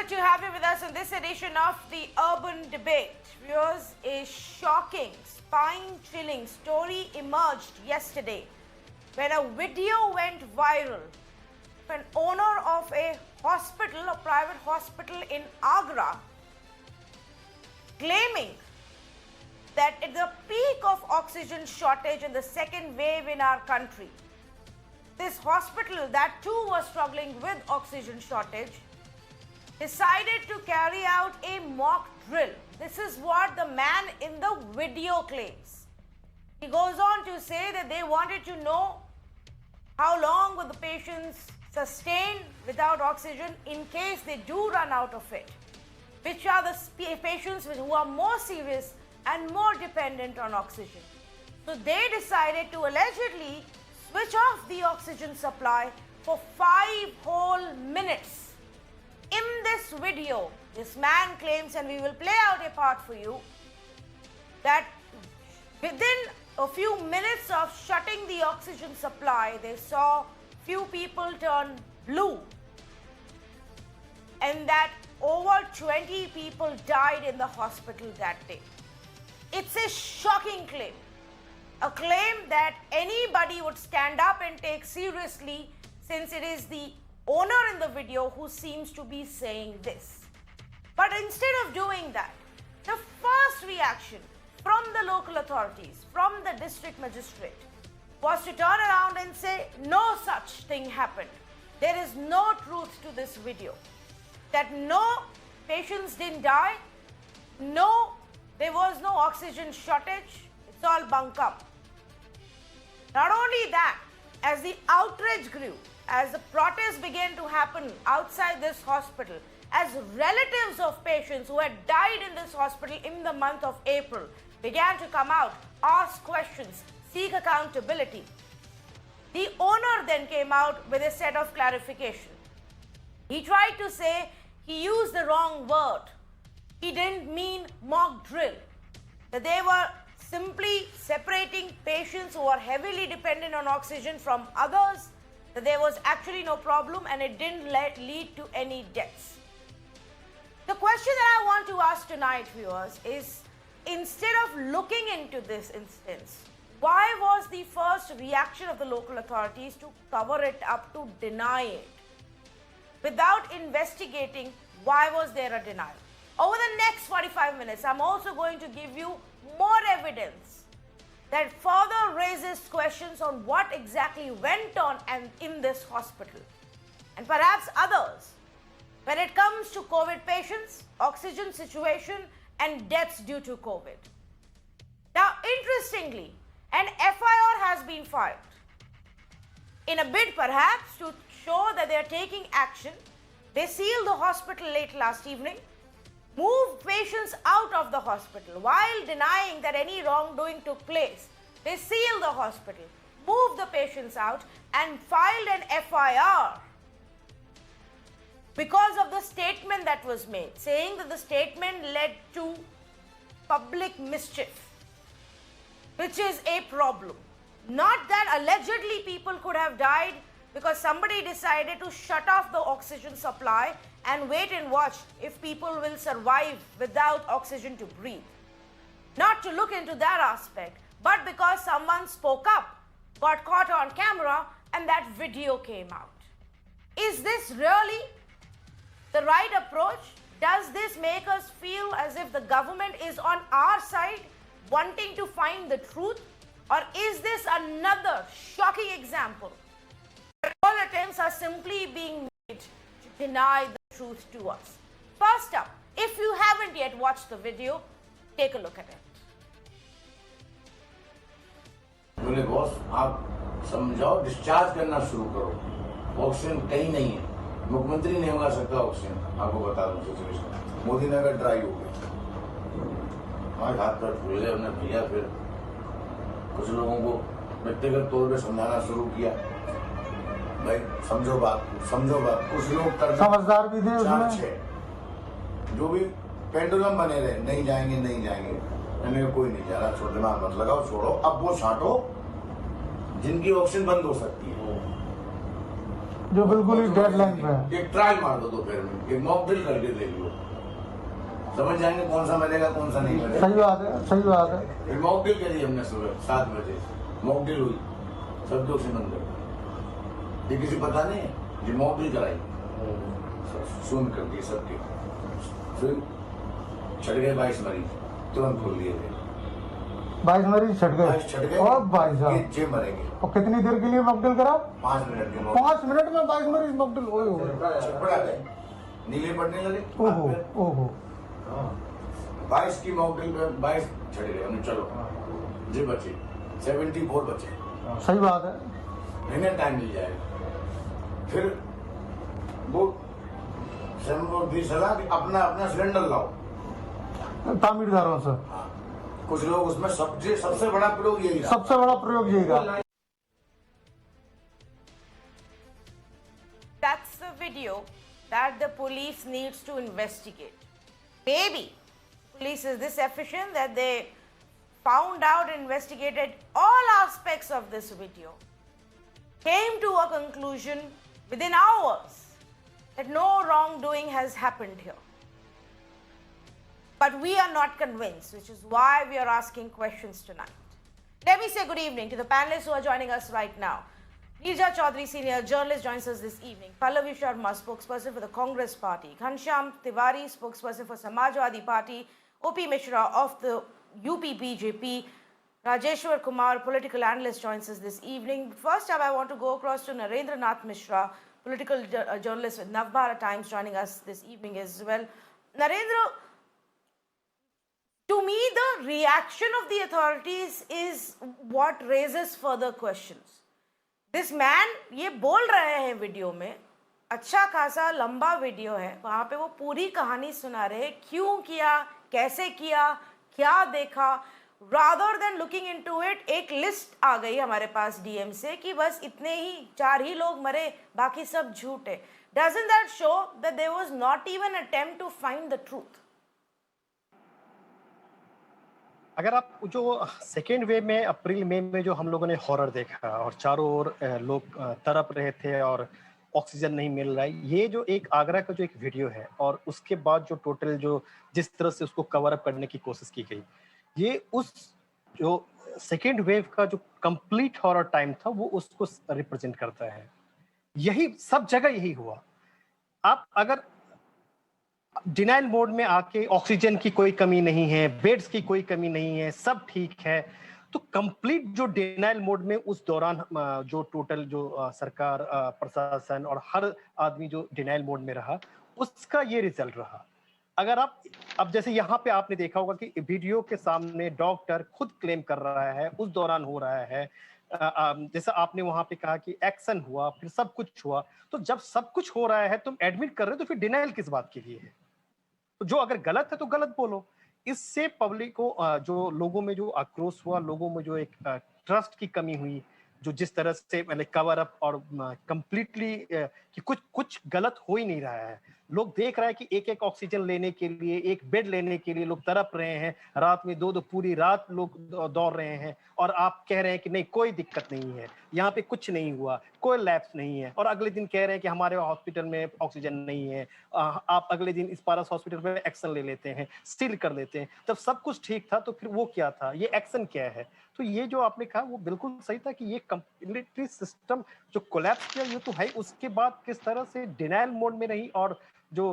Good to have you with us in this edition of the Urban Debate. Viewers, a shocking, spine-chilling story emerged yesterday when a video went viral. An owner of a hospital, a private hospital in Agra, claiming that at the peak of oxygen shortage in the second wave in our country, this hospital that too was struggling with oxygen shortage decided to carry out a mock drill. This is what the man in the video claims. He goes on to say that they wanted to know how long will the patients sustain without oxygen in case they do run out of it, which are the patients who are more serious and more dependent on oxygen. So they decided to allegedly switch off the oxygen supply for 5 whole minutes. In this video, this man claims, and we will play out a part for you, that within a few minutes of shutting the oxygen supply, they saw few people turn blue, and that over 20 people died in the hospital that day. It's a shocking claim, a claim that anybody would stand up and take seriously, since it is the owner in the video who seems to be saying this. But instead of doing that, the first reaction from the local authorities, from the district magistrate, was to turn around and say no such thing happened. There is no truth to this video. That no patients didn't die, no, there was no oxygen shortage, it's all bunk up. Not only that, as the outrage grew, as the protests began to happen outside this hospital, as relatives of patients who had died in this hospital in the month of April began to come out, ask questions, seek accountability, the owner then came out with a set of clarification. He tried to say he used the wrong word. He didn't mean mock drill, that they were simply separating patients who are heavily dependent on oxygen from others, that there was actually no problem and it didn't lead to any deaths. The question that I want to ask tonight, viewers, is instead of looking into this instance, why was the first reaction of the local authorities to cover it up, to deny it? Without investigating, why was there a denial? Over the next 45 minutes, I'm also going to give you more evidence that further raises questions on what exactly went on and in this hospital, and perhaps others, when it comes to COVID patients, oxygen situation, and deaths due to COVID. Now, interestingly, an FIR has been filed in a bid perhaps to show that they are taking action. They sealed the hospital late last evening, moved patients out of the hospital while denying that any wrongdoing took place. They sealed the hospital, moved the patients out, and filed an FIR because of the statement that was made, saying that the statement led to public mischief, which is a problem. Not that allegedly people could have died because somebody decided to shut off the oxygen supply and wait and watch if people will survive without oxygen to breathe. Not to look into that aspect, but because someone spoke up, got caught on camera, and that video came out. Is this really the right approach? Does this make us feel as if the government is on our side, wanting to find the truth? Or is this another shocking example where all attempts are simply being made to deny the truth to us? First up, if you haven't yet watched the video, take a look at it. बोले boss आप समझाओ, discharge करना शुरू करो, oxygen कहीं नहीं है, मुख्यमंत्री नहीं मंगा सकता ऑक्सीजन, आपको बता दूं सिचुएशन। मोदी नगर ड्राई हो गई, हमारे हाथ पैर फूल गए। हमने भैया फिर कुछ लोगों को व्यक्तिगत तौर पे समझाना शुरू किया, भाई समझो बात। कुछ लोग समझदार भी थे उसमें, जो भी पेंडुलम बने रहे, नहीं जाएंगे, मैंने कोई नहीं जा रहा, छोड़, दिमाग मत लगाओ, छोड़ो। अब वो छांटो जिनकी ऑक्सीजन बंद हो सकती है, जो बिल्कुल ही डेडलाइन पे है। एक ट्रायल मार दो दोपहर में, एक मॉक ड्रिल करके देख लो, समझ जाएंगे कौन सा मरेगा कौन सा नहीं मरेगा। सही बात है, सही बात है। एक मॉक ड्रिल करी हमने सुबह 7 बजे, मॉक ड्रिल हुई, सब लोग से मंदिर, ये किसी पता नहीं है, ये मॉक ड्रिल कराई, सुन कर दिए सबके, फिर छट गए 22 मरीज, तुरंत खोल दिए गए, 22 मरीज छट गए। और भाई साहब ये मरेंगे। और कितनी देर के लिए मॉकड्रिल करा? 5 मिनट के 5 मिनट में 22 मरीज मॉकड्रिल। ओए होए, छटपड़ा गए, नीले पड़ने लगे। ओहो ओहो। 22 की मॉकड्रिल में 22 छट गए, हमने चलो जी बचे 74 बचे, सही बात है। इन्हें टाइम मिल जाएगा। फिर वो दी सलाह कि अपना अपना सिलेंडर लाओ तामीरदारों से। हाँ, कुछ लोग उसमें सबसे बड़ा प्रयोग यही रहा। सबसे बड़ा प्रयोग यही रहा। That's the video that the police needs to investigate. Maybe police is this efficient that they found out, investigated all aspects of this video, came to a conclusion within hours that no wrongdoing has happened here. But we are not convinced, which is why we are asking questions tonight. Let me say good evening to the panelists who are joining us right now. Neerja Chaudhary, senior journalist, joins us this evening. Pallavi Sharma, spokesperson for the Congress Party. Ghanshyam Tiwari, spokesperson for Samajwadi Party. O.P. Mishra of the UP BJP. Rajeshwar Kumar, political analyst, joins us this evening. First up, I want to go across to Narendra Nath Mishra, political journalist with Navbharat Times, joining us this evening as well. Narendra, to me, the reaction of the authorities is what raises further questions. This man, ये बोल रहे हैं video में, अच्छा खासा लंबा video है, वहाँ पे वो पूरी कहानी सुना रहे हैं, क्यों किया, कैसे किया, क्या देखा, rather than looking into it, एक लिस्ट आ गई हमारे पास डीएम से कि बस इतने ही 4 ही लोग मरे, बाकी सब झूठ है. Doesn't that show that there was not even an attempt to find the truth? अगर आप जो सेकेंड वेव में अप्रैल मई में जो हम लोगों ने हॉरर देखा और चारों ओर लोग तड़प रहे थे और ऑक्सीजन नहीं मिल रहा है, ये जो एक आगरा का जो एक वीडियो है और उसके बाद जो टोटल जो जिस तरह से उसको कवर अप करने की कोशिश की गई, ये उस जो सेकेंड वेव का जो कंप्लीट हॉरर टाइम था वो उसको रिप्रेजेंट करता है. यही सब जगह यही हुआ. आप अगर डिनाइल मोड में आके ऑक्सीजन की कोई कमी नहीं है, बेड्स की कोई कमी नहीं है, सब ठीक है, तो कंप्लीट जो डिनाइल मोड में उस दौरान जो टोटल जो सरकार, प्रशासन और हर आदमी जो डिनाइल मोड में रहा, उसका ये रिजल्ट रहा. अगर आप अब जैसे यहाँ पे आपने देखा होगा कि वीडियो के सामने डॉक्टर खुद क्लेम कर रहा है, उस दौरान हो रहा है, जैसा आपने वहां पे कहा कि एक्शन हुआ, फिर सब कुछ हुआ, तो जब सब कुछ हो रहा है तुम एडमिट कर रहे हो तो फिर डिनाइल किस बात के लिए है? तो जो अगर गलत है तो गलत बोलो. इससे पब्लिक को जो लोगों में जो आक्रोश हुआ, लोगों में जो एक ट्रस्ट की कमी हुई, जो जिस तरह से मतलब कवर अप और कंप्लीटली कि कुछ गलत हो ही नहीं रहा है. लोग देख रहे हैं कि एक एक ऑक्सीजन लेने के लिए, एक बेड लेने के लिए लोग तड़प रहे हैं, रात में दो पूरी रात लोग दौड़ रहे हैं, और आप कह रहे हैं कि नहीं कोई दिक्कत नहीं है, यहाँ पे कुछ नहीं हुआ, कोई लैप्स नहीं है, और अगले दिन कह रहे हैं कि हमारे हॉस्पिटल में ऑक्सीजन नहीं है. आप अगले दिन इस पारस हॉस्पिटल पे एक्शन ले लेते हैं, सील कर लेते हैं. जब सब कुछ ठीक था तो फिर वो क्या था, ये एक्शन क्या है? तो ये जो आपने कहा वो बिल्कुल सही था कि ये कंप्लीटली सिस्टम जो कोलैप्स किया ये तो है. उसके बाद किस तरह से डिनाइल मोड में रही और जो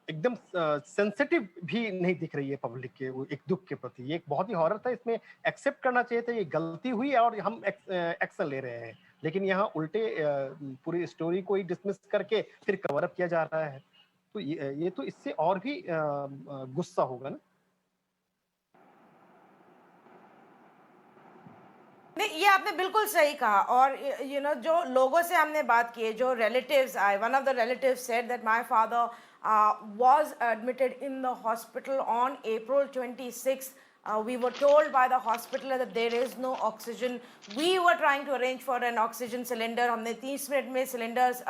एकदम सेंसिटिव भी नहीं दिख रही है पब्लिक के वो एक दुख के प्रति, ये एक बहुत ही हॉरर था. इसमें एक्सेप्ट करना चाहिए था ये गलती हुई और हम एक्शन ले रहे हैं, लेकिन यहाँ उल्टे पूरी स्टोरी को ही डिसमिस करके फिर कवर अप किया जा रहा है. तो ये तो इससे और भी गुस्सा होगा ना. नहीं, ये आपने बिल्कुल सही कहा. और जो लोगों से हमने बात की, जो रिलेटिव्स आए, one of the relatives said that my father was admitted in the hospital on April 26th. We were told by the hospital that there is no oxygen. We were trying to arrange for an oxygen cylinder. हमने 30 minute में cylinders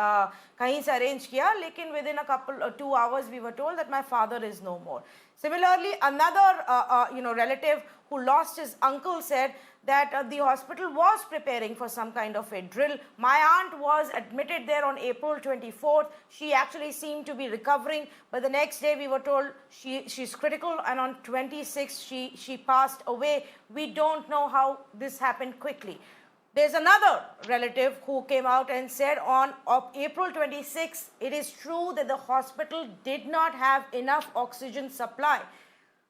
कहीं से arrange किया, लेकिन within a couple 2 hours we were told that my father is no more. Similarly, another relative who lost his uncle said that the hospital was preparing for some kind of a drill. My aunt was admitted there on April 24th. She actually seemed to be recovering, but the next day we were told she's critical, and on 26th she passed away. We don't know how this happened quickly. There's another relative who came out and said on April 26th, it is true that the hospital did not have enough oxygen supply,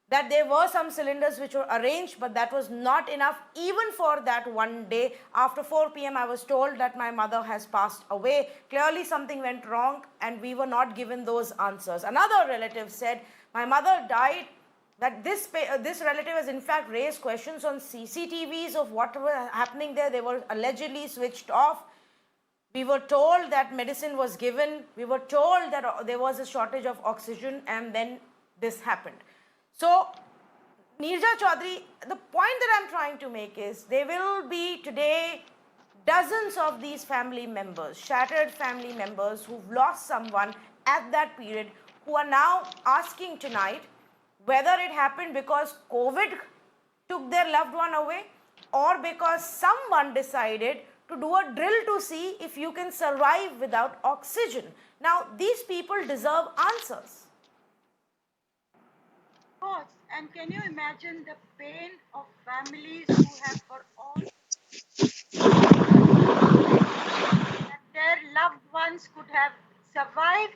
that there were some cylinders which were arranged, but that was not enough even for that one day. After 4 p.m., I was told that my mother has passed away. Clearly something went wrong and we were not given those answers. Another relative said, my mother died, that this relative has in fact raised questions on CCTVs of what was happening there. They were allegedly switched off. We were told that medicine was given. We were told that there was a shortage of oxygen, and then this happened. So, Neerja Chaudhary, the point that I'm trying to make is there will be today dozens of these family members, shattered family members who've lost someone at that period, who are now asking tonight whether it happened because COVID took their loved one away or because someone decided to do a drill to see if you can survive without oxygen. Now, these people deserve answers. Of course, and can you imagine the pain of families who have for all that their loved ones could have survived,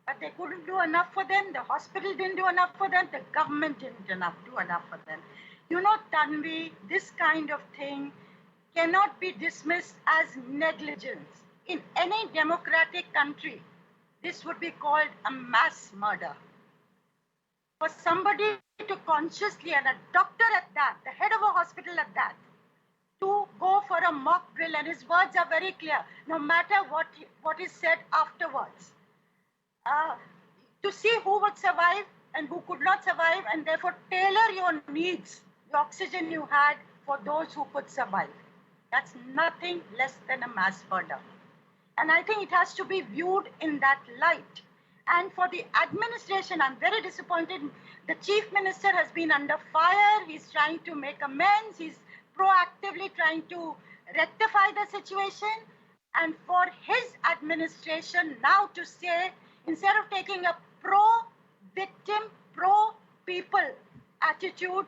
but they couldn't do enough for them, the hospital didn't do enough for them, the government didn't do enough for them. You know, Tanvi, this kind of thing cannot be dismissed as negligence. In any democratic country, this would be called a mass murder. For somebody to consciously, and a doctor at that, the head of a hospital at that, to go for a mock drill, and his words are very clear, no matter what is said afterwards, to see who would survive and who could not survive, and therefore tailor your needs, the oxygen you had, for those who could survive. That's nothing less than a mass murder. And I think it has to be viewed in that light. And for the administration, I'm very disappointed. The chief minister has been under fire. He's trying to make amends. He's proactively trying to rectify the situation. And for his administration now to say, instead of taking a pro-victim, pro-people attitude,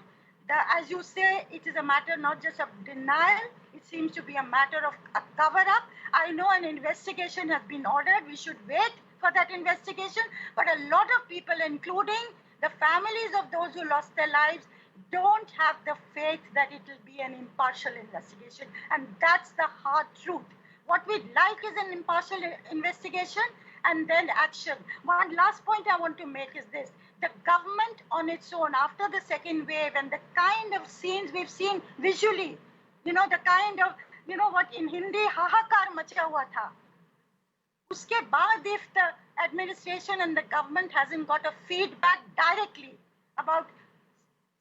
as you say, it is a matter not just of denial, it seems to be a matter of a cover-up. I know an investigation has been ordered. We should wait for that investigation, but a lot of people, including the families of those who lost their lives, don't have the faith that it will be an impartial investigation. And that's the hard truth. What we'd like is an impartial investigation and then action. One last point I want to make is this. The government on its own, after the second wave and the kind of scenes we've seen visually, you know, the kind of, you know what in Hindi, hahakar macha hua tha. Uske baad, if the administration and the government hasn't got a feedback directly about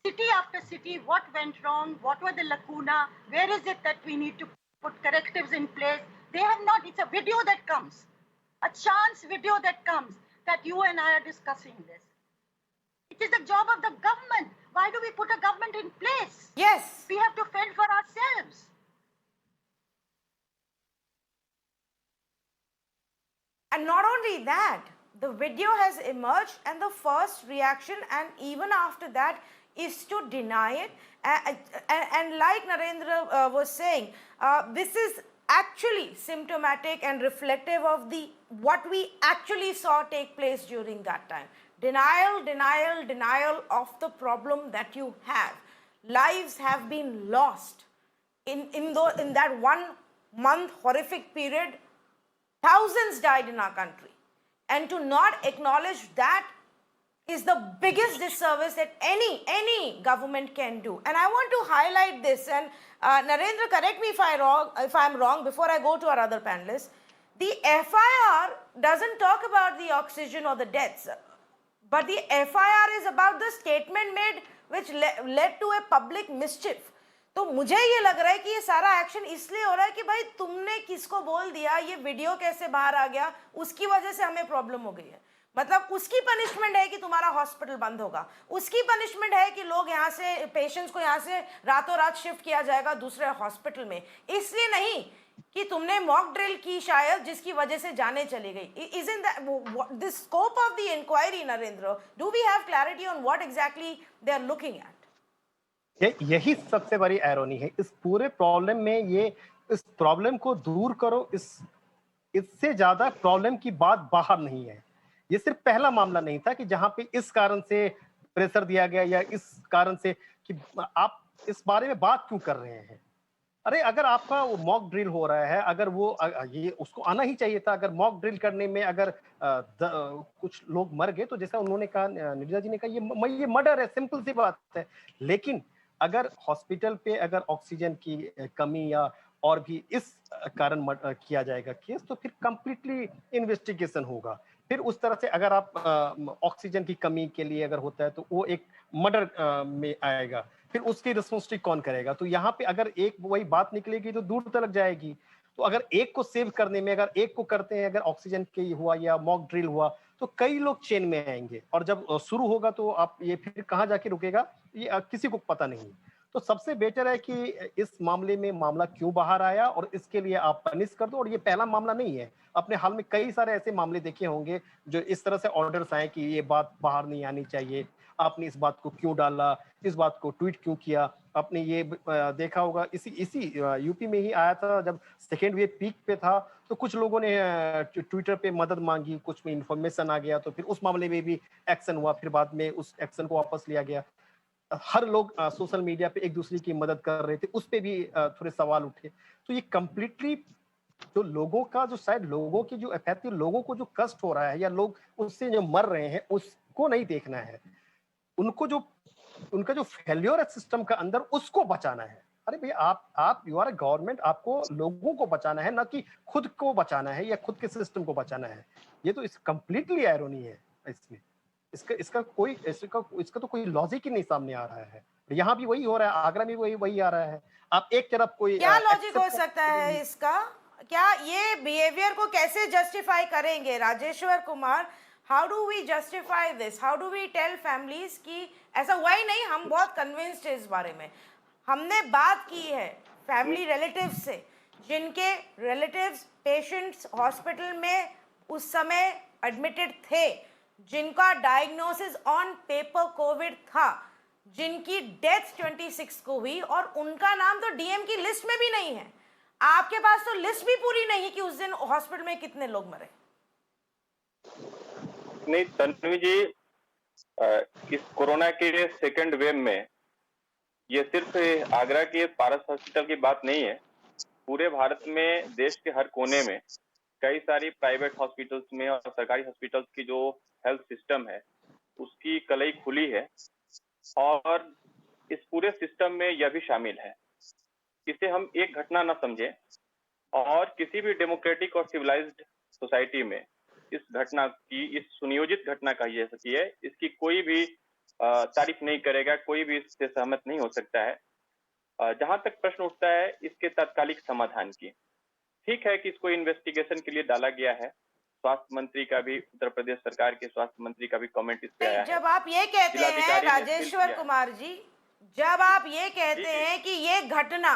city after city, what went wrong, what were the lacuna, where is it that we need to put correctives in place, they have not. It's a video that comes, a chance video that comes, that you and I are discussing this. It is the job of the government. Why do we put a government in place? Yes. We have to fend for ourselves. And not only that, the video has emerged and the first reaction, and even after that, is to deny it. And like Narendra was saying, this is actually symptomatic and reflective of what we actually saw take place during that time. Denial, denial, denial of the problem that you have. Lives have been lost. In that 1 month horrific period, thousands died in our country. And to not acknowledge that is the biggest disservice that any government can do. And I want to highlight this, and Narendra, correct me if I'm wrong before I go to our other panelists. The FIR doesn't talk about the oxygen or the deaths, but the FIR is about the statement made which led to a public mischief. तो मुझे ये लग रहा है कि ये सारा action इसलिए हो रहा है कि भाई तुमने किसको बोल दिया, ये वीडियो कैसे बाहर आ गया, उसकी वजह से हमें प्रॉब्लम हो गई है. मतलब उसकी पनिशमेंट है कि तुम्हारा हॉस्पिटल बंद होगा, उसकी पनिशमेंट है कि लोग यहाँ से, पेशेंट्स को यहाँ से रातों रात शिफ्ट किया जाएगा दूसरे हॉस्पिटल में, इसलिए नहीं कि तुमने मॉक ड्रिल की शायद जिसकी वजह से जाने चली गई. Isn't the scope of the inquiry, Narendra? Do we have clarity on what exactly they are looking at? यही सबसे बड़ी आयरनी है इस पूरे प्रॉब्लम में. ये इस प्रॉब्लम को दूर करो, इससे ज्यादा प्रॉब्लम की बात बाहर नहीं है. ये सिर्फ पहला मामला नहीं था कि जहां पे इस कारण से प्रेशर दिया गया या इस कारण से कि आप इस बारे में बात क्यों कर रहे हैं. अरे अगर आपका वो मॉक ड्रिल हो रहा है, अगर वो ये उसको आना ही चाहिए था. अगर मॉक ड्रिल करने में अगर कुछ लोग मर गए तो जैसा उन्होंने कहा, निर्जा जी ने कहा, ये मर्डर है, सिंपल सी बात है. लेकिन अगर हॉस्पिटल पे अगर ऑक्सीजन की कमी या और भी इस कारण किया जाएगा केस, तो फिर कंप्लीटली इन्वेस्टिगेशन होगा. फिर उस तरह से अगर आप ऑक्सीजन की कमी के लिए अगर होता है तो वो एक मर्डर में आएगा. फिर उसकी रिस्पॉन्सिबिलिटी कौन करेगा. तो यहाँ पे अगर एक वही बात निकलेगी तो दूर तक जाएगी. तो अगर एक को सेव करने में, अगर एक को करते हैं, अगर ऑक्सीजन की हुआ या मॉक ड्रिल हुआ, तो कई लोग चेन में आएंगे. और जब शुरू होगा तो आप ये फिर कहाँ जाके रुकेगा ये किसी को पता नहीं. तो सबसे बेटर है कि इस मामले में मामला क्यों बाहर आया और इसके लिए आप पनिश कर दो. और ये पहला मामला नहीं है. अपने हाल में कई सारे ऐसे मामले देखे होंगे जो इस तरह से ऑर्डर्स आए कि ये बात बाहर नहीं आनी चाहिए, आपने इस बात को क्यों डाला, इस बात को ट्वीट क्यों किया. आपने ये देखा होगा इसी यूपी में ही आया था जब सेकेंड वेव पीक पे था, तो कुछ लोगों ने ट्विटर पे मदद मांगी, कुछ में इंफॉर्मेशन आ गया, तो फिर उस मामले में भी एक्शन हुआ. फिर बाद में उस एक्शन को वापस लिया गया. हर लोग सोशल मीडिया पे एक दूसरे की मदद कर रहे थे, उस पे भी थोड़े सवाल उठे. तो ये कंप्लीटली जो लोगों का, जो शायद लोगों की जो एपैथी, लोगों को जो कष्ट हो रहा है या लोग उससे जो मर रहे हैं उसको नहीं देखना है. उनका जो फेल्योर है सिस्टम का अंदर, उसको बचाना है. अरे भैया आप यू आर ए गवर्नमेंट, आपको लोगों को बचाना है, ना कि खुद को बचाना है या खुद के सिस्टम को बचाना है. ये तो इस कंप्लीटली आयरनी है इसमें. इसका तो कोई लॉजिक ही नहीं सामने आ रहा है. यहाँ भी वही हो रहा है, आगरा में वही आ रहा है. आप एक तरफ कोई क्या लॉजिक हो सकता है इसका? क्या ये बिहेवियर को कैसे जस्टिफाई करेंगे Rajeshwar Kumar? How do we justify this? How do we tell families कि ऐसा हुआ ही नहीं? हम बहुत कन्विंस्ड है इस बारे में. हमने बात की है फैमिली रिलेटिव्स से, जिनके रिलेटिव्स पेशेंट्स हॉस्पिटल में उस समय एडमिटेड थे, जिनका डायग्नोसिस ऑन पेपर कोविड था, जिनकी डेथ 26 को हुई, और उनका नाम तो डीएम की लिस्ट में भी नहीं है. आपके पास तो लिस्ट भी पूरी नहीं कि उस दिन हॉस्पिटल में कितने लोग मरे. नहीं तन्वी जी, इस कोरोना के सेकंड वेव में ये सिर्फ आगरा के पारस हॉस्पिटल की बात नहीं है. पूरे भारत में, देश के हर कोने में कई सारी प्राइवेट हॉस्पिटल्स में और सरकारी हॉस्पिटल्स की जो हेल्थ सिस्टम है उसकी कलई खुली है. और इस पूरे सिस्टम में यह भी शामिल है. इसे हम एक घटना न समझें. और किसी भी डेमोक्रेटिक और सिविलाइज्ड सोसाइटी में इस घटना की, इस सुनियोजित घटना का ये है, इसकी कोई भी तारीफ नहीं करेगा, कोई भी इससे सहमत नहीं हो सकता है. जहां तक प्रश्न उठता है इसके तात्कालिक समाधान की, ठीक है कि इसको इन्वेस्टिगेशन के लिए डाला गया है. स्वास्थ्य मंत्री का भी, उत्तर प्रदेश सरकार के स्वास्थ्य मंत्री का भी कमेंट इस पे आया है. जब आप ये कहते हैं राजेश्वर कुमार जी, जब आप ये कहते हैं कि ये घटना,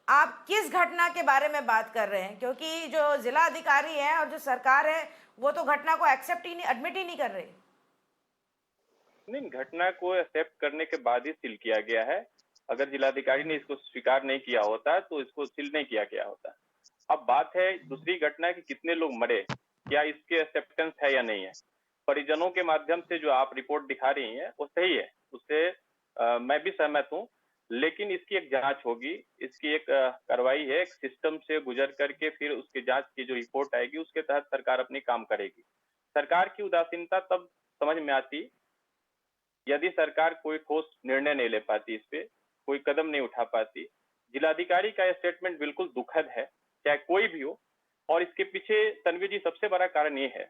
आप किस घटना के बारे में बात कर रहे हैं? क्योंकि जो जिला अधिकारी है और जो सरकार है वो तो घटना को एक्सेप्ट ही नहीं, एडमिट ही नहीं कर रहे. नहीं, घटना को एक्सेप्ट करने के बाद ही सील किया गया है. अगर जिलाधिकारी ने इसको स्वीकार नहीं किया होता तो इसको सील नहीं किया गया होता. अब बात है दूसरी घटना की, कितने लोग मरे, क्या इसके एक्सेप्टेंस है या नहीं है. परिजनों के माध्यम से जो आप रिपोर्ट दिखा रही हैं वो सही है, उससे मैं भी सहमत हूँ. लेकिन इसकी एक जांच होगी, इसकी एक कार्रवाई है, एक सिस्टम से गुजर करके फिर उसकी जांच की जो रिपोर्ट आएगी उसके तहत सरकार अपनी काम करेगी. सरकार की उदासीनता तब समझ में आती यदि सरकार कोई ठोस निर्णय नहीं ले पाती, इस पे कोई कदम नहीं उठा पाती. जिलाधिकारी का स्टेटमेंट बिल्कुल दुखद है, चाहे कोई भी हो. और इसके पीछे तन्वी जी सबसे बड़ा कारण ये है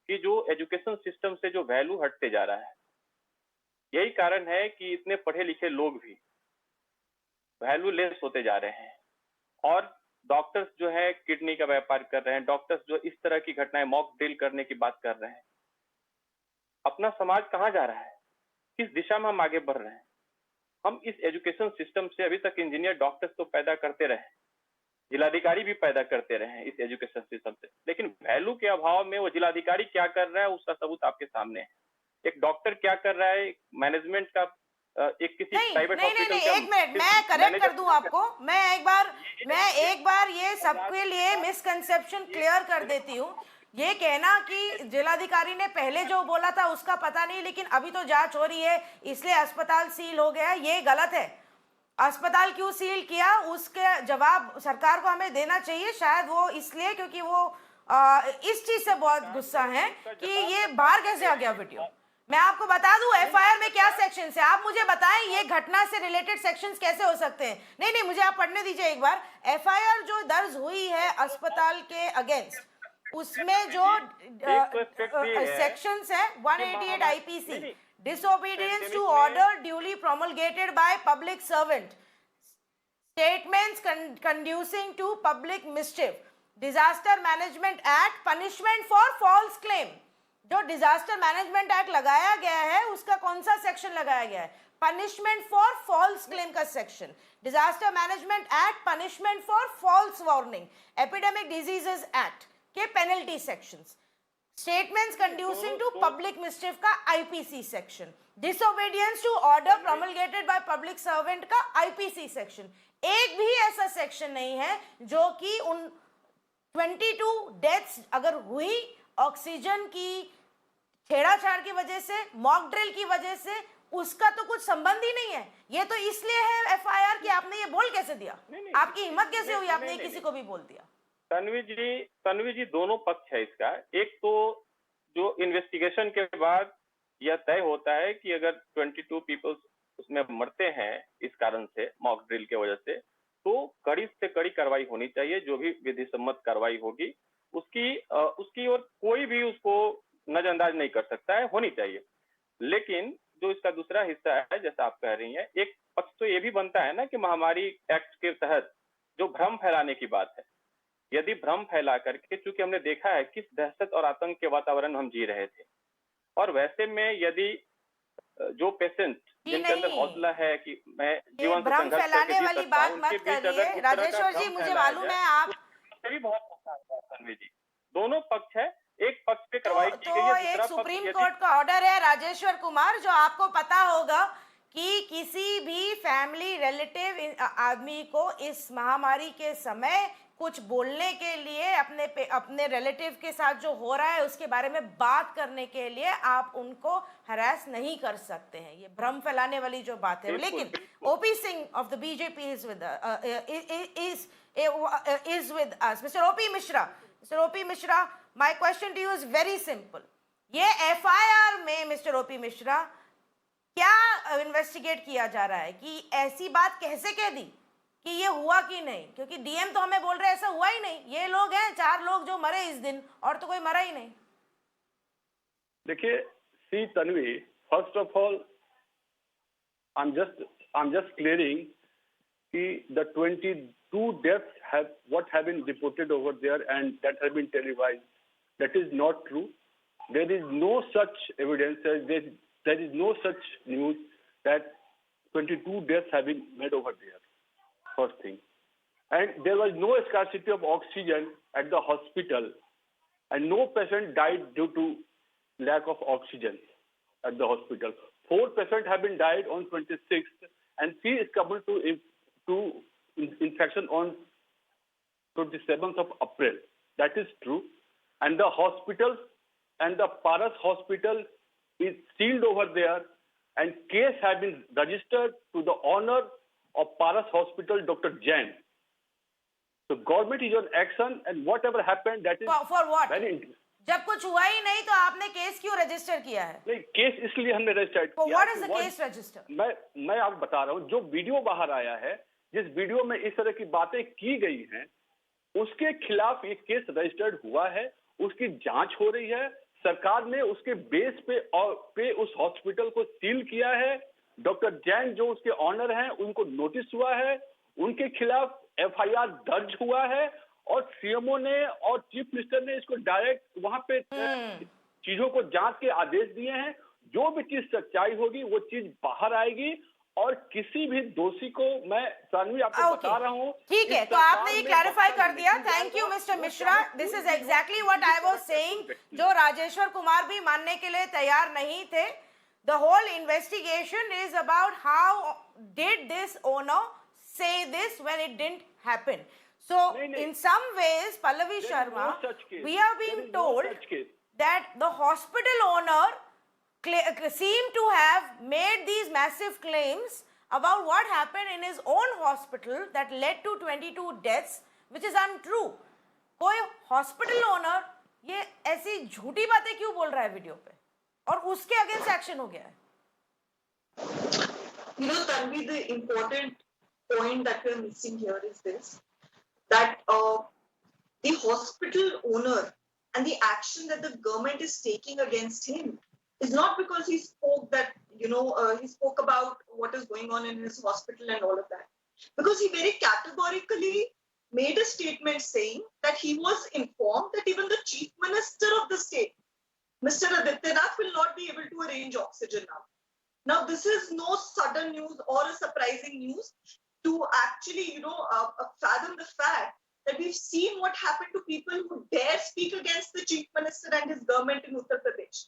कि जो एजुकेशन सिस्टम से जो वैल्यू हटते जा रहा है, यही कारण है कि इतने पढ़े लिखे लोग भी वैल्यू लेस होते जा रहे हैं. और डॉक्टर्स जो है किडनी का व्यापार कर रहे हैं, डॉक्टर्स जो इस तरह की घटनाएं, मॉक ड्रिल करने की बात कर रहे हैं. अपना समाज कहाँ जा रहा है, किस दिशा में हम आगे बढ़ रहे हैं। हम इस एजुकेशन सिस्टम से अभी तक इंजीनियर डॉक्टर्स तो पैदा करते रहे, जिलाधिकारी भी पैदा करते रहे हैं इस एजुकेशन सिस्टम से, लेकिन वैल्यू के अभाव में वो जिलाधिकारी क्या कर रहा है उसका सबूत आपके सामने है। एक डॉक्टर क्या कर रहा है, मैनेजमेंट का एक किसी नहीं प्राइवेट नहीं नहीं हॉस्पिटल नहीं, एक मिनट मैं करेक्ट कर दूं आपको। मैं एक बार ये सबके लिए मिसकंसेप्शन क्लियर कर देती हूँ। ये कहना कि जिलाधिकारी ने पहले जो बोला था उसका पता नहीं, लेकिन अभी तो जांच हो रही है इसलिए अस्पताल सील हो गया, ये गलत है। अस्पताल क्यों सील किया उसके जवाब सरकार को हमें देना चाहिए। शायद वो इसलिए क्योंकि वो इस चीज से बहुत गुस्सा है कि ये बाहर कैसे आ गया वीडियो। मैं आपको बता दूं एफआईआर में क्या सेक्शंस है, आप मुझे बताएं ये घटना से रिलेटेड सेक्शंस कैसे हो सकते हैं। नहीं नहीं, मुझे आप पढ़ने दीजिए एक बार। एफआईआर जो दर्ज हुई है अस्पताल के अगेंस्ट, उसमें जो सेक्शंस है 188 IPC, disobedience to order duly promulgated by public servant, statements conducing to public mischief, disaster management act, punishment for false claim। जो डिजास्टर मैनेजमेंट एक्ट लगाया गया है उसका कौन सा सेक्शन लगाया गया है? पनिशमेंट फॉर फॉल्स क्लेम का section. Disaster management act punishment for false warning, epidemic diseases act के penalty sections, statements conducing to public mischief का IPC section, disobedience to order promulgated by public servant का IPC section. एक भी ऐसा section नहीं है जो कि उन 22 डेथ्स अगर हुई ऑक्सीजन की छेड़ाछाड़ की वजह से, मॉक ड्रिल की वजह से, उसका तो कुछ संबंध ही नहीं है। ये तो इसलिए है एफआईआर कि आपने ये बोल कैसे दिया, आपकी हिम्मत कैसे हुई, आपने किसी को भी बोल दिया। तन्वी जी दोनों पक्ष है इसका। एक तो जो इन्वेस्टिगेशन के बाद यह तय होता है कि अगर 22 पीपल्स उसमें मरते हैं इस कारण से, मॉक ड्रिल के वजह से, तो कड़ी से कड़ी कार्रवाई होनी चाहिए। जो भी विधि सम्मत कार्रवाई होगी उसकी और कोई भी उसको नजरअंदाज नहीं कर सकता है, होनी चाहिए। लेकिन जो इसका दूसरा हिस्सा है, जैसा आप कह रही हैं, एक पक्ष तो ये भी बनता है ना कि महामारी एक्ट के तहत जो भ्रम फैलाने की बात है, यदि भ्रम फैला करके, चूंकि हमने देखा है किस दहशत और आतंक के वातावरण हम जी रहे थे, और वैसे में यदि जो पेशेंट जिनके अंदर हौसला है कि मैं जीवन भ्रम फैलाने वाली बात मत करिए राजेश्वर जी, मुझे मालूम है आप भी बहुत तन्वी जी, दोनों पक्ष है। एक पक्ष पे कार्रवाई की गई है, एक सुप्रीम कोर्ट का ऑर्डर है राजेश्वर कुमार, जो आपको पता होगा कि किसी भी फैमिली रिलेटिव आदमी को इस महामारी के समय कुछ बोलने के लिए, अपने रिलेटिव के साथ जो हो रहा है उसके बारे में बात करने के लिए आप उनको हरास नहीं कर सकते हैं। ये भ्रम फैलाने वाली जो बात है। लेकिन OP Singh of the BJP is with us. Mr. O.P. Mishra, my question to you is very simple. ये FIR में Mr. O.P. Mishra क्या इन्वेस्टिगेट किया जा रहा है कि ऐसी बात कैसे कह दी कि ये हुआ कि नहीं? क्योंकि डीएम तो हमें बोल रहे हैं ऐसा हुआ ही नहीं। ये लोग हैं 4 लोग जो मरे इस दिन, और तो कोई मरा ही नहीं। देखिए see Tanvi, first of all I am just clearing कि the 22 deaths have been reported over there and that have been televised. That is not true. There is no such evidence. There is no such news that 22 deaths have been made over there. First thing, and there was no scarcity of oxygen at the hospital, and no patient died due to lack of oxygen at the hospital. 4 patients have been died on 26th, and 3 is coupled to infection on 27th of April. That is true. And the hospital and the Paras hospital is sealed over there, and case have been registered to the owner of Paras hospital, Dr. Jain. So government is on action, and whatever happened, that is for what? very जब कुछ हुआ ही नहीं तो आपने case क्यों register किया है? नहीं, केस इसलिए हमने रजिस्टर किया। What is the case register? मैं आपको बता रहा हूँ, जो वीडियो बाहर आया है, जिस वीडियो में इस तरह की बातें की गई हैं, उसके खिलाफ एक केस रजिस्टर्ड हुआ है, उसकी जांच हो रही है। सरकार ने उसके बेस पे उस हॉस्पिटल को सील किया है। डॉक्टर जैन जो उसके ऑनर हैं, उनको नोटिस हुआ है, उनके खिलाफ एफआईआर दर्ज हुआ है, और सीएमओ ने और चीफ मिनिस्टर ने इसको डायरेक्ट वहां पे चीजों को जांच के आदेश दिए हैं। जो भी चीज सच्चाई होगी वो चीज बाहर आएगी और किसी भी दोषी को, मैं सानवी आपको बता रहा हूँ, ठीक है, तो आपने ये क्लैरिफाई कर दिया। Thank you mister Mishra. This is exactly what I was saying, जो राजेश्वर कुमार भी मानने के लिए तैयार नहीं थे। The whole investigation is about how did this owner say this when it didn't happen. So in some ways, Pallavi Sharma, we are being told that the hospital owner seemed to have made these massive claims about what happened in his own hospital that led to 22 deaths, which is untrue. कोई hospital owner ये ऐसी झूठी बातें क्यों बोल रहा है video पे, और उसके अगेंस्ट एक्शन हो गया है? You know, Tanvi, the important point that we're missing here is this, that the hospital owner and the action that the government is taking against him is not because he spoke that, he spoke about what is going on in his hospital and all of that. Because he very categorically made a statement saying that he was informed that even the chief minister of the state, Mr. Adityanath, will not be able to arrange oxygen now. Now, this is no sudden news or a surprising news to actually, fathom the fact that we've seen what happened to people who dare speak against the chief minister and his government in Uttar Pradesh.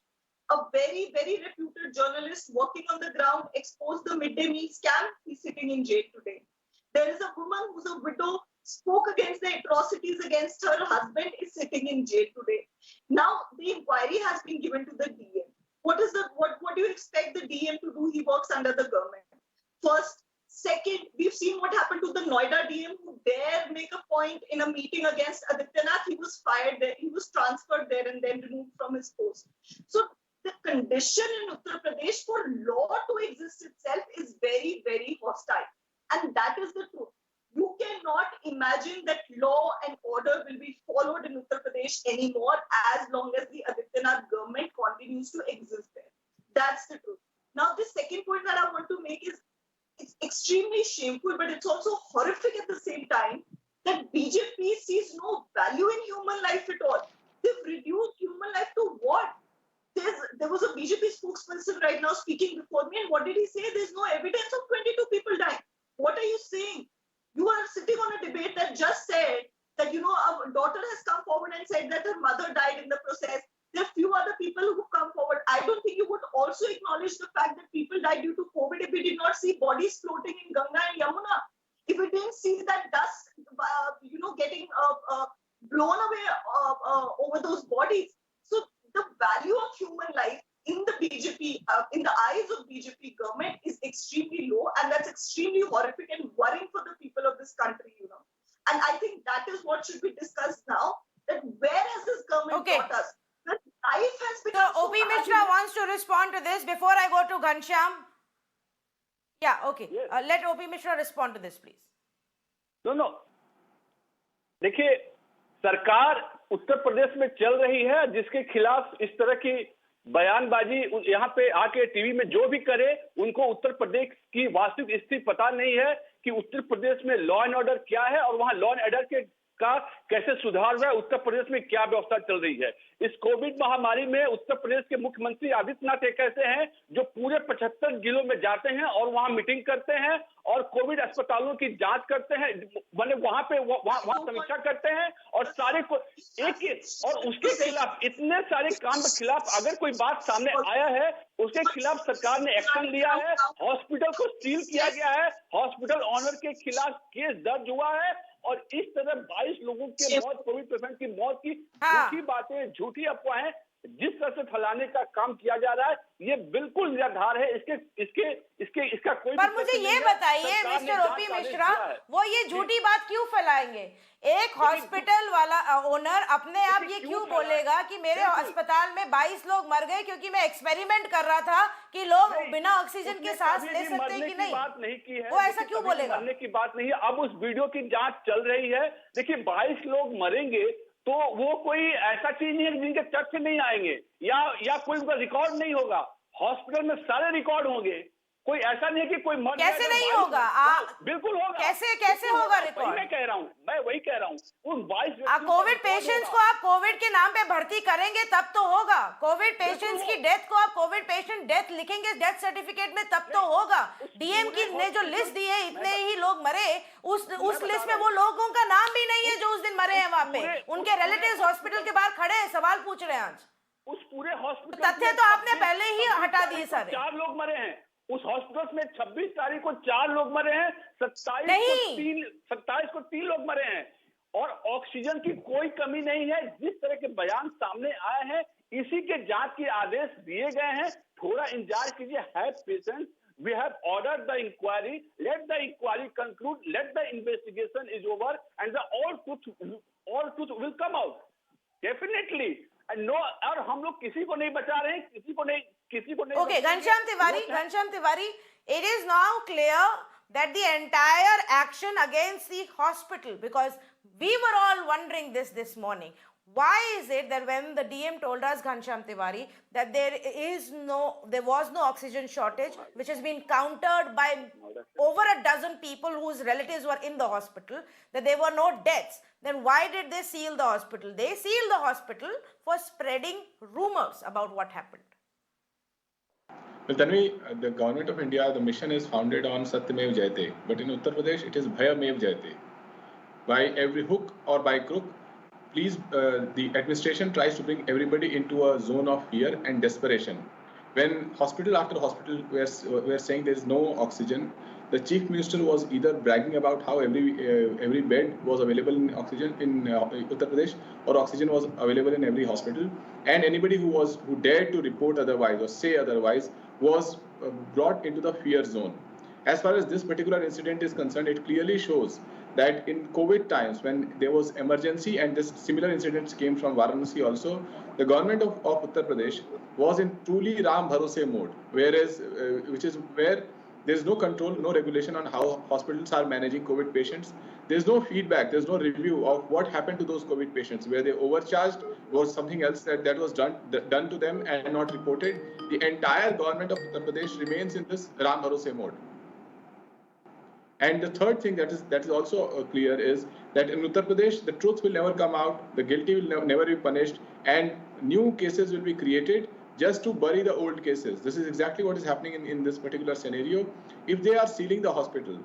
A very, very reputed journalist working on the ground exposed the midday meal scam. He's sitting in jail today. There is a woman who's a widow, spoke against the atrocities against her husband, is sitting in jail today. Now, the inquiry has been given to the DM. What do you expect the DM to do? He works under the government. First. Second, we've seen what happened to the Noida DM who dare make a point in a meeting against Adityanath. He was fired there. He was transferred there and then removed from his post. So the condition in Uttar Pradesh for law to exist itself is very, very hostile. And that is the truth. You cannot imagine that law and order will be followed in Uttar Pradesh anymore as long as the Adityanath government continues to exist there. That's the truth. Now, the second point that I want to make is, it's extremely shameful, but it's also horrific at the same time that BJP sees no value in human life at all. They've reduced human life to what? There was a BJP spokesperson right now speaking before me, and what did he say? There's no evidence of 22 people dying. What are you saying? You are sitting on a debate that just said that, a daughter has come forward and said that her mother died in the process. There are few other people who come forward. I don't think you would also acknowledge the fact that people died due to COVID if we did not see bodies floating in Ganga and Yamuna. If we didn't see that dust, getting blown away over those bodies. So the value of human life in the BJP, in the eyes of BJP government is extremely low, and that's extremely horrific and worrying for the people of this country, And I think that is what should be discussed now, that where has this government taught us? Life has become so O.P. Mishra wants to respond to this before I go to Ghanshyam. Yeah, okay. Yes. Let O.P. Mishra respond to this, please. No. देखिए, सरकार उत्तर प्रदेश में चल रही है, जिसके खिलाफ इस तरह की बयानबाजी यहाँ पे आके टीवी में जो भी करे, उनको उत्तर प्रदेश की वास्तविक स्थिति पता नहीं है कि उत्तर प्रदेश में लॉ एंड ऑर्डर क्या है और वहाँ लॉ एंड ऑर्डर का कैसे सुधार हुआ है, उत्तर प्रदेश में क्या व्यवस्था चल रही है। इस कोविड महामारी में उत्तर प्रदेश के मुख्यमंत्री आदित्यनाथ एक ऐसे हैं जो पूरे 75 जिलों में जाते हैं और वहां मीटिंग करते हैं और कोविड अस्पतालों की जांच करते हैं, माने वहां पे वहां समीक्षा करते हैं और सारे को और उसके खिलाफ इतने सारे काम के खिलाफ अगर कोई बात सामने आया है, उसके खिलाफ सरकार ने एक्शन लिया है, हॉस्पिटल को सील किया गया है, हॉस्पिटल ऑनर के खिलाफ केस दर्ज हुआ है और इस तरह 22 लोगों के मौत, कोविड पेशेंट की मौत की झूठी बातें, झूठी अफवाहें जिस तरह से फैलाने का काम किया जा रहा है, ये बिल्कुल निराधार है। इसका कोई पर मुझे ये बताइए मिस्टर O.P. मिश्रा, वो ये झूठी बात क्यों फैलाएंगे? एक हॉस्पिटल वाला ओनर अपने आप ये क्यों बोलेगा कि मेरे अस्पताल में 22 लोग मर गए क्योंकि मैं एक्सपेरिमेंट कर रहा था कि लोग बिना ऑक्सीजन के सांस ले सकते हैं कि नहीं? बात नहीं की है, वो ऐसा क्यों बोलेगा? मरने की बात नहीं है। अब उस वीडियो की जांच चल रही है। देखिए, 22 लोग मरेंगे तो वो कोई ऐसा चीज नहीं है जिनके तथ्य नहीं आएंगे या कोई उनका रिकॉर्ड नहीं होगा। हॉस्पिटल में सारे रिकॉर्ड होंगे, कोई ऐसा नहीं है कि कोई मर कैसे गया, नहीं 22 होगा? बिल्कुल होगा। कैसे होगा वही रिकॉर्ड? मैं कह रहा हूँ, मैं वही कह रहा हूँ, उन 22 कोविड पेशेंट्स को आप कोविड के नाम पे भर्ती करेंगे तब तो होगा। कोविड पेशेंट्स की डेथ को आप कोविड पेशेंट डेथ लिखेंगे डेथ सर्टिफिकेट में तब तो होगा। डीएम की ने जो लिस्ट दी है, इतने ही लोग मरे, उस लिस्ट में वो लोगों का नाम भी नहीं है जो उस दिन मरे हैं वहां पे। उनके रिलेटिव्स हॉस्पिटल के बाहर खड़े हैं, सवाल पूछ रहे हैं आज। उस पूरे हॉस्पिटल तथ्य तो आपने पहले ही हटा दिए सारे। 4 लोग मरे हैं उस हॉस्पिटल में। 26 तारीख को 4 लोग मरे हैं, 27 को 3 लोग मरे हैं, और ऑक्सीजन की कोई कमी नहीं है। जिस तरह के बयान सामने आए हैं, इसी के जांच के आदेश दिए गए हैं। थोड़ा इंतजार कीजिए, have patience, we have ordered the inquiry, let the inquiry conclude, let the investigation is over, and the all truth will come out definitely. And no, और हम लोग किसी को नहीं बचा रहे हैं, किसी को नहीं Okay, Ghanshyam Tiwari, it is now clear that the entire action against the hospital, because we were all wondering this morning, why is it that when the DM told us, Ghanshyam Tiwari, that there was no oxygen shortage, which has been countered by over a dozen people whose relatives were in the hospital, that there were no deaths, then why did they seal the hospital? They sealed the hospital for spreading rumors about what happened. Well, Tanvi, the government of India, the mission is founded on Satyamev Jayate, but in Uttar Pradesh it is Bhayamev Jayate. By every hook or by crook, please, the administration tries to bring everybody into a zone of fear and desperation. When hospital after hospital were saying there is no oxygen, the chief minister was either bragging about how every bed was available in oxygen in Uttar Pradesh, or oxygen was available in every hospital, and anybody who dared to report otherwise or say otherwise was brought into the fear zone. As far as this particular incident is concerned, it clearly shows that in COVID times, when there was emergency and this similar incidents came from Varanasi also, the government of Uttar Pradesh was in truly Ram Bharose mode, whereas which is where there is no control, no regulation on how hospitals are managing COVID patients. There is no feedback, there is no review of what happened to those COVID patients, where they overcharged or something else that was done to them and not reported. The entire government of Uttar Pradesh remains in this Ram Bharose mode. And the third thing that is also clear is that in Uttar Pradesh, the truth will never come out, the guilty will never be punished, and new cases will be created just to bury the old cases. This is exactly what is happening in this particular scenario. If they are sealing the hospital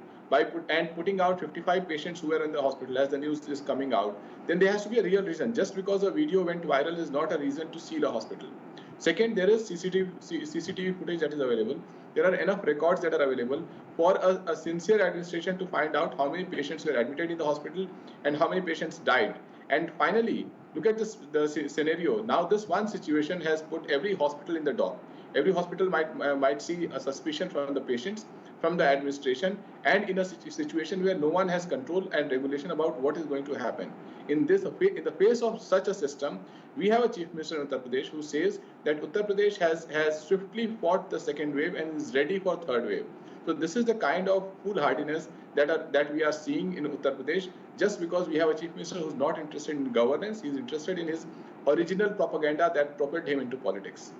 and putting out 55 patients who were in the hospital, as the news is coming out, then there has to be a real reason. Just because a video went viral is not a reason to seal a hospital. Second, there is CCTV footage that is available. There are enough records that are available for a sincere administration to find out how many patients were admitted in the hospital and how many patients died. And finally, look at the scenario. Now, this one situation has put every hospital in the dock. Every hospital might see a suspicion from the patients, from the administration, and in a situation where no one has control and regulation about what is going to happen. In the face of such a system, we have a Chief Minister of Uttar Pradesh who says that Uttar Pradesh has swiftly fought the second wave and is ready for third wave. So this is the kind of foolhardiness that we are seeing in Uttar Pradesh, just because we have a Chief Minister who is not interested in governance. He is interested in his original propaganda that propelled him into politics.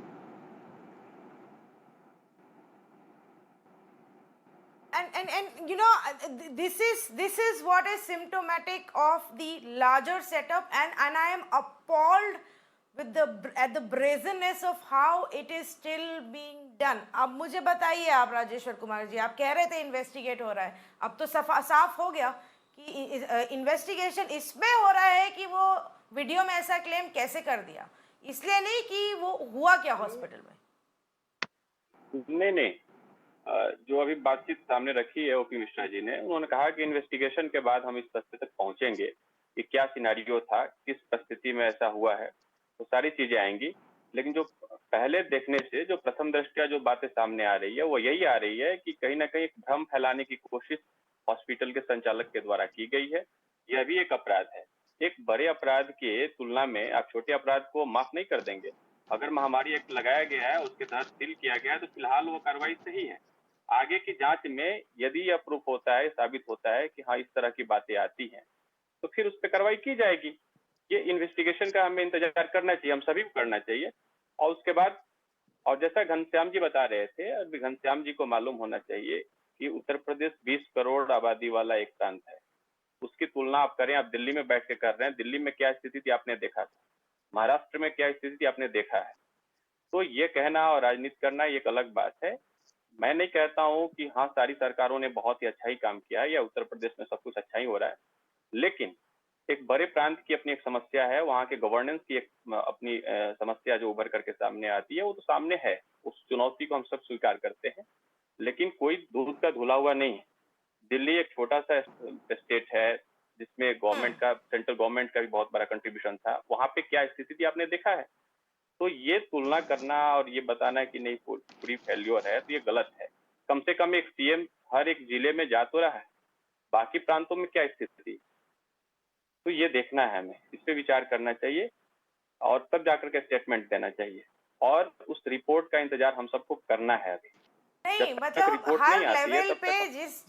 And you know, this is what is symptomatic of the larger setup, and I am appalled with the brazenness of how it is still being done. अब मुझे बताइए आप, राजेश्वर कुमार जी, आप कह रहे थे investigate हो रहा है, अब तो साफ हो गया कि इन्वेस्टिगेशन इसमें हो रहा है कि वो वीडियो में ऐसा क्लेम कैसे कर दिया, इसलिए नहीं कि वो हुआ क्या हॉस्पिटल में। नहीं, जो अभी बातचीत सामने रखी है ओपी मिश्रा जी ने, उन्होंने कहा कि इन्वेस्टिगेशन के बाद हम इस तथ्य तक पहुंचेंगे कि क्या सिनेरियो था, किस परिस्थिति में ऐसा हुआ है, तो सारी चीजें आएंगी। लेकिन जो पहले देखने से जो प्रथम दृष्टया जो बातें सामने आ रही है वो यही आ रही है कि कहीं ना कहीं एक भ्रम फैलाने की कोशिश हॉस्पिटल के संचालक के द्वारा की गई है। यह भी एक अपराध है। एक बड़े अपराध के तुलना में आप छोटे अपराध को माफ नहीं कर देंगे। अगर महामारी एक्ट लगाया गया है, उसके तहत सील किया गया है, तो फिलहाल वो कार्रवाई सही है। आगे की जांच में यदि यह प्रूफ होता है, साबित होता है कि हाँ इस तरह की बातें आती हैं, तो फिर उस पर कार्रवाई की जाएगी। ये इन्वेस्टिगेशन का हमें इंतजार करना चाहिए, हम सभी को करना चाहिए। और उसके बाद और जैसा घनश्याम जी बता रहे थे, अभी घनश्याम जी को मालूम होना चाहिए कि उत्तर प्रदेश 20 करोड़ आबादी वाला एक प्रांत है। उसकी तुलना आप करें, आप दिल्ली में बैठ के कर रहे हैं, दिल्ली में क्या स्थिति थी आपने देखा था, महाराष्ट्र में क्या स्थिति थी आपने देखा है। तो ये कहना और राजनीति करना ये एक अलग बात है। मैं नहीं कहता हूं कि हाँ सारी सरकारों ने बहुत ही अच्छा ही काम किया है या उत्तर प्रदेश में सब कुछ अच्छा ही हो रहा है, लेकिन एक बड़े प्रांत की अपनी एक समस्या है, वहां के गवर्नेंस की एक अपनी समस्या जो उभर करके सामने आती है, वो तो सामने है, उस चुनौती को हम सब स्वीकार करते हैं, लेकिन कोई दूध का धुला हुआ नहीं है। दिल्ली एक छोटा सा स्टेट है जिसमें गवर्नमेंट का, सेंट्रल गवर्नमेंट का भी बहुत बड़ा कंट्रीब्यूशन था, वहां पे क्या स्थिति थी आपने देखा है। तो ये तुलना करना और ये बताना कि नहीं पूरी फेल्योर है, तो ये गलत है। कम से कम एक सीएम हर एक जिले में जा तो रहा है, बाकी प्रांतों में क्या स्थिति थी, तो ये देखना है, हमें इस पे विचार करना चाहिए और तब जाकर के स्टेटमेंट देना चाहिए, और उस रिपोर्ट का इंतजार हम सबको करना है अभी। नहीं मतलब हर लेवल पे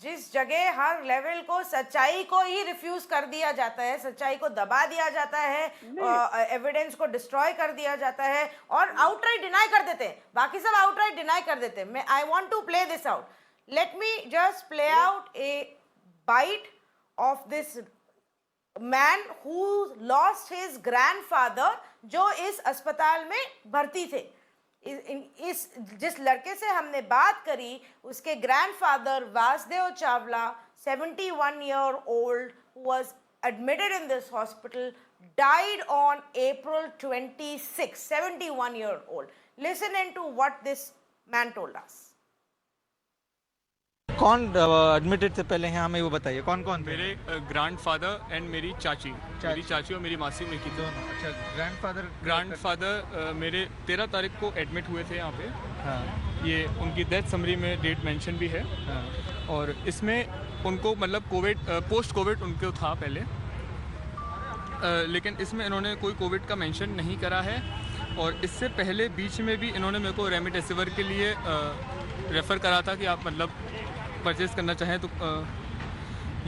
जिस जगह हर लेवल को सच्चाई को ही रिफ्यूज कर दिया जाता है, सच्चाई को दबा दिया जाता है, एविडेंस को डिस्ट्रॉय कर दिया जाता है और आउटराइट डिनाई कर देते हैं, बाकी सब आउटराइट डिनाई कर देते हैं। मैं I want to play this out, let me just play out a bite of this man who lost his grandfather, जो इस अस्पताल में भर्ती थे। इस जिस लड़के से हमने बात करी, उसके grandfather Vasudev Chawla, 71 year old, who was admitted in this hospital, died on April 26, 71 year old. Listen into what this man told us. कौन एडमिटेड थे पहले यहाँ, हमें वो बताइए कौन कौन थे? मेरे ग्रैंडफादर एंड मेरी चाची, मेरी चाची और मेरी मासी में की दोनों। अच्छा, ग्रैंडफादर मेरे 13 तारीख को एडमिट हुए थे यहाँ पे। हाँ। ये उनकी डेथ समरी में डेट मेंशन भी है। हाँ। और इसमें उनको मतलब कोविड, पोस्ट कोविड उनको था पहले, लेकिन इसमें इन्होंने कोई कोविड का मेंशन नहीं करा है। और इससे पहले बीच में भी इन्होंने मेरे को रेमडेसिविर के लिए रेफ़र करा था कि आप मतलब परचेज करना चाहें तो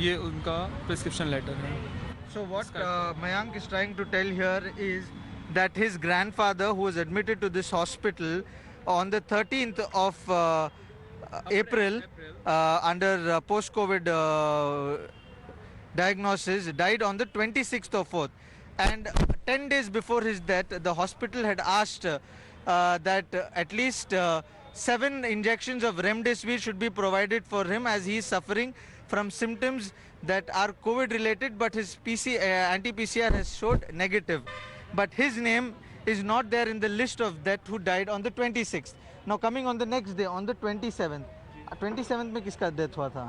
ये उनका प्रिस्क्रिप्शन लेटर है। So what Mayank is trying to tell here is that his grandfather, who was admitted to this hospital on the 13th of April under post-COVID diagnosis, died on the 26th of 4th. And 10 days before his death, the hospital had asked that at least 7 injections of remdesivir should be provided for him, as he is suffering from symptoms that are COVID related, but his anti-PCR has showed negative. But his name is not there in the list of that who died on the 26th. Now coming on the next day, on the 27th. 27th में किसका death हुआ था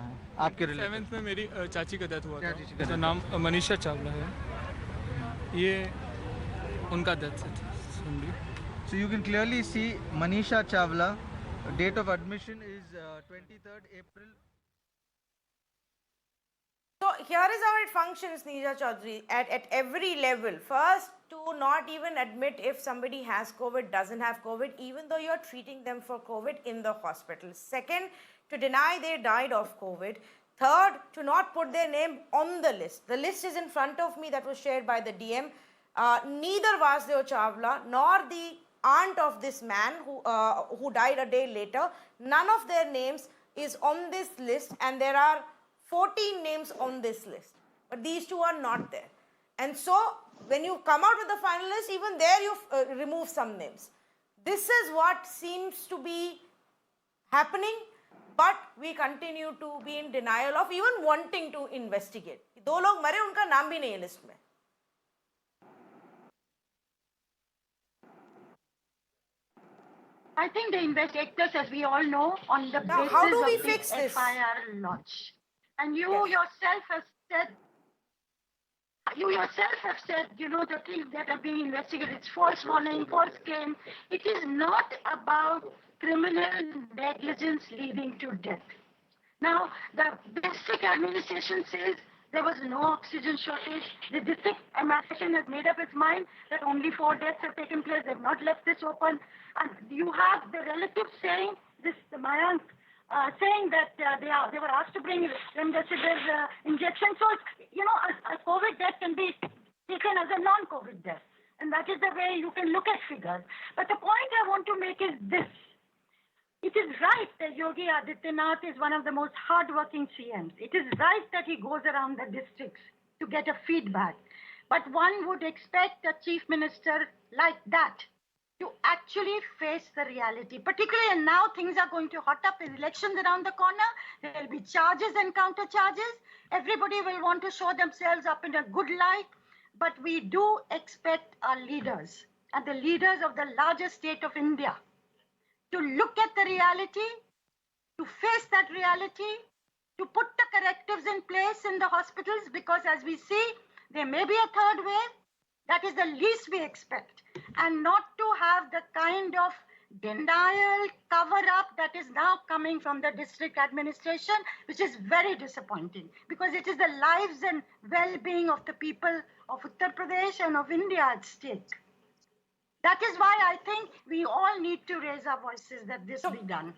आपके relative? 7th में मेरी चाची का death हुआ था, का उसका नाम मनीषा चावला है, ये उनका डेथ है। So you can clearly see Manisha Chawla, date of admission is 23rd April. So here is how it functions, Neeja Chaudhary, at every level. First, to not even admit if somebody has COVID, doesn't have COVID, even though you're treating them for COVID in the hospital. Second, to deny they died of COVID. Third, to not put their name on the list. The list is in front of me that was shared by the DM. Neither Vasudev Chawla nor the aunt of this man who died a day later, none of their names is on this list, and there are 14 names on this list, but these two are not there. And so when you come out with the final list, even there you remove some names. This is what seems to be happening, but we continue to be in denial of even wanting to investigate. दो लोग मरे, उनका नाम भी नहीं है list में. I think the investigators, as we all know, on the Now, basis how do we of fix the this? FIR launch. And you Yes. yourself have said, you know, the things that are being investigated, it's false warning, false claim. It is not about criminal negligence leading to death. Now, the district administration says there was no oxygen shortage. The district administration has made up its mind that only 4 deaths have taken place. They've not left this open. And you have the relatives saying, the Mayank, saying that they were asked to bring remdesivir injection. So, you know, a COVID death can be taken as a non-COVID death. And and that is the way you can look at figures. But the point I want to make is this. It is right that Yogi Adityanath is one of the most hardworking CMs. It is right that he goes around the districts to get a feedback. But one would expect a chief minister like that to actually face the reality. Particularly, and now things are going to hot up with elections around the corner. There will be charges and counter charges. Everybody will want to show themselves up in a good light. But we do expect our leaders and the leaders of the largest state of India to look at the reality, to face that reality, to put the correctives in place in the hospitals, because as we see, there may be a third wave. That is the least we expect. And not to have the kind of denial, cover-up that is now coming from the district administration, which is very disappointing, because it is the lives and well-being of the people of Uttar Pradesh and of India at stake. That is why I think we all need to raise our voices that this be done.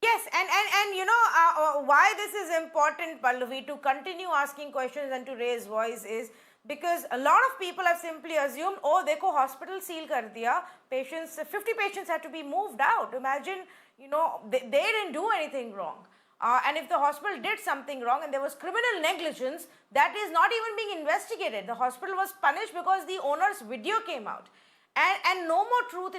Yes, and you know why this is important, Pallavi, to continue asking questions and to raise voice is because a lot of people have simply assumed, oh, dekho hospital seal kar diya, patients, 50 patients had to be moved out. Imagine, you know, they didn't do anything wrong. And if the hospital did something wrong and there was criminal negligence, that is not even being investigated. The hospital was punished because the owner's video came out. And no more truth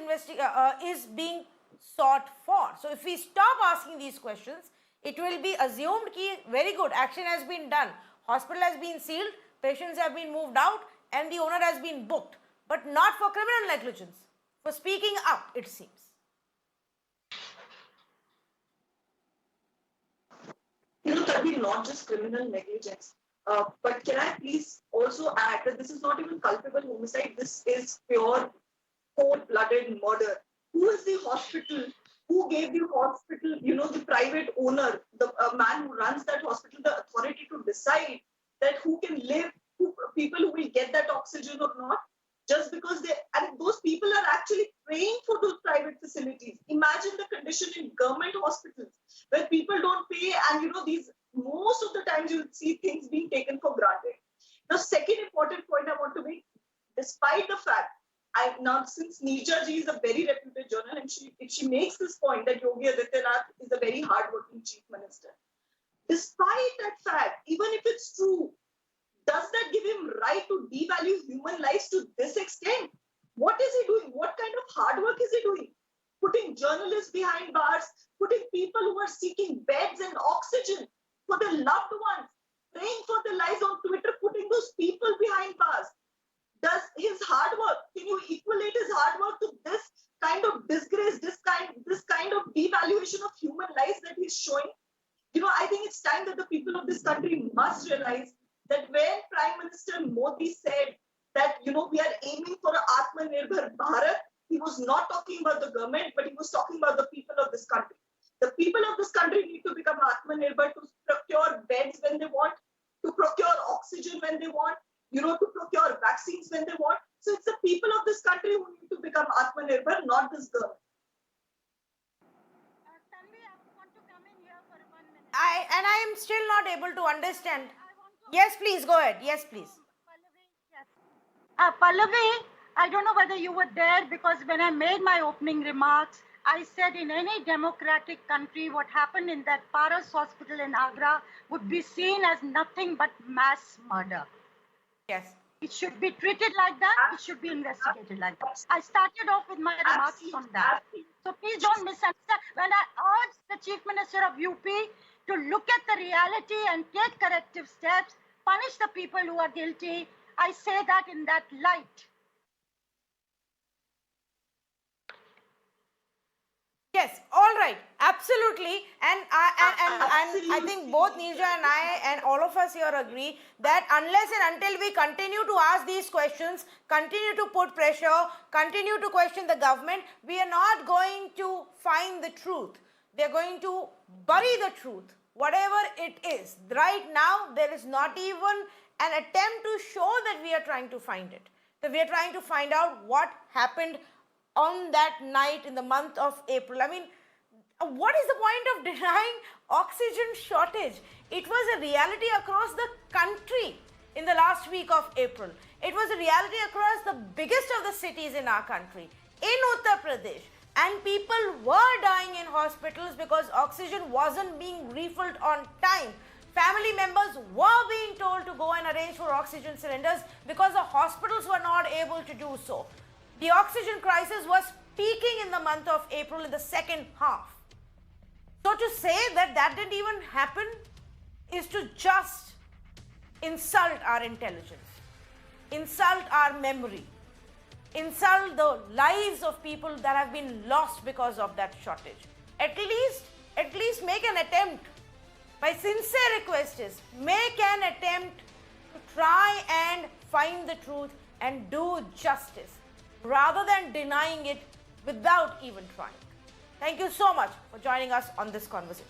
is being sought for. So if we stop asking these questions, it will be assumed that very good, action has been done. Hospital has been sealed, patients have been moved out, and the owner has been booked. But not for criminal negligence, for speaking up, it seems. You know, that be not just criminal negligence. But can I please also add that this is not even culpable homicide, this is pure cold-blooded murder. Who is the hospital? Who gave the hospital, you know, the private owner, the man who runs that hospital, the authority to decide that who can live, people who will get that oxygen or not, just because and those people are actually paying for those private facilities. Imagine the condition in government hospitals where people don't pay, and you know, most of the times you will see things being taken for granted. The second important point I want to make, despite the fact, since Neerja ji is a very reputed journalist, and she makes this point that Yogi Adityanath is a very hardworking chief minister. Despite that fact, even if it's true, does that give him right to devalue human lives to this extent? What is he doing? What kind of hard work is he doing? Putting journalists behind bars, putting people who are seeking beds and oxygen for their loved ones, praying for their lives on Twitter, putting those people behind bars. Does his hard work, can you equate his hard work to this kind of disgrace, this kind of devaluation of human lives that he's showing? You know, I think it's time that the people of this country must realize that when Prime Minister Modi said that, you know, we are aiming for an Atmanirbhar Bharat, he was not talking about the government, but he was talking about the people of this country. The people of this country need to become Atmanirbhar to procure beds when they want, to procure oxygen when they want, you know, to procure vaccines when they want. So it's the people of this country who need to become Atmanirbhar, not this government. Tanvi, I want to come in here for 1 minute. I am still not able to understand. Yes, please, go ahead. Yes, please. Pallavi, I don't know whether you were there, because when I made my opening remarks, I said in any democratic country, what happened in that Paras hospital in Agra would be seen as nothing but mass murder. Yes. It should be treated like that. It should be investigated like that. I started off with my remarks on that. So please don't misunderstand. When I urged the Chief Minister of UP to look at the reality and take corrective steps, punish the people who are guilty, I say that in that light. Yes, all right, absolutely, and I think both Neerja and I and all of us here agree that unless and until we continue to ask these questions, continue to put pressure, continue to question the government, we are not going to find the truth. They are going to bury the truth, whatever it is. Right now, there is not even an attempt to show that we are trying to find it, that we are trying to find out what happened on that night in the month of April. I mean, what is the point of denying oxygen shortage? It was a reality across the country. in the last week of April. It was a reality across the biggest of the cities in our country, in Uttar Pradesh. And people were dying in hospitals because oxygen wasn't being refilled on time. Family members were being told to go and arrange for oxygen cylinders because the hospitals were not able to do so. The oxygen crisis was peaking in the month of April in the second half. So to say that that didn't even happen is to just insult our intelligence, insult our memory, insult the lives of people that have been lost because of that shortage. At least make an attempt. My sincere request is, make an attempt to try and find the truth and do justice rather than denying it without even trying. Thank you so much for joining us on this conversation.